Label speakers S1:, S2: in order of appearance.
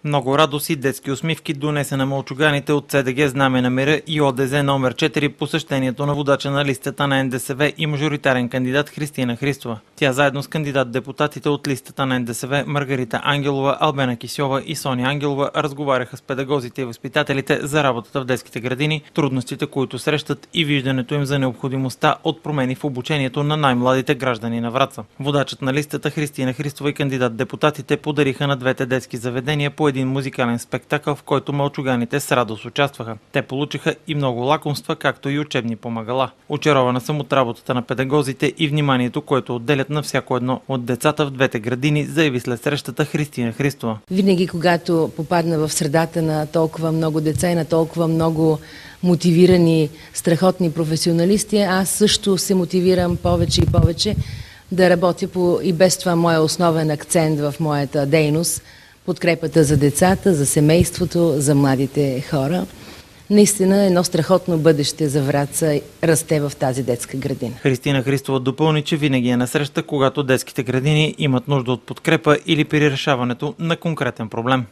S1: Много радост и детски усмивки донесе на мълчуганите от ЦДГ Знаме на мира и ОДЗ номер 4 посещението на водача на листата на НДСВ и мажоритарен кандидат Христина Христова. Тя заедно с кандидат-депутатите от листата на НДСВ Маргарита Ангелова, Албена Кисьова и Соня Ангелова разговаряха с педагозите и възпитателите за работата в детските градини, трудностите, които срещат и виждането им за необходимостта от промени в обучението на най-младите граждани на Враца. Водачът на листата Христина Христова и кандидат-депутатите подариха на двете детски заведения по един музикален спектакъл, в който мълчуганите с радост участваха. Те получиха и много лакомства, както и учебни помагала. Очарована съм от работата на педагозите и вниманието, което отделят на всяко едно от децата в двете градини, заяви след срещата Христина Христова.
S2: Винаги, когато попадна в средата на толкова много деца и на толкова много мотивирани, страхотни професионалисти, аз също се мотивирам повече и повече да работя по и без това моя основен акцент в моята дейност – подкрепата за децата, за семейството, за младите хора. Наистина едно страхотно бъдеще за Враца расте в тази детска градина.
S1: Христина Христова допълни, че винаги е насреща, когато детските градини имат нужда от подкрепа или при решаването на конкретен проблем.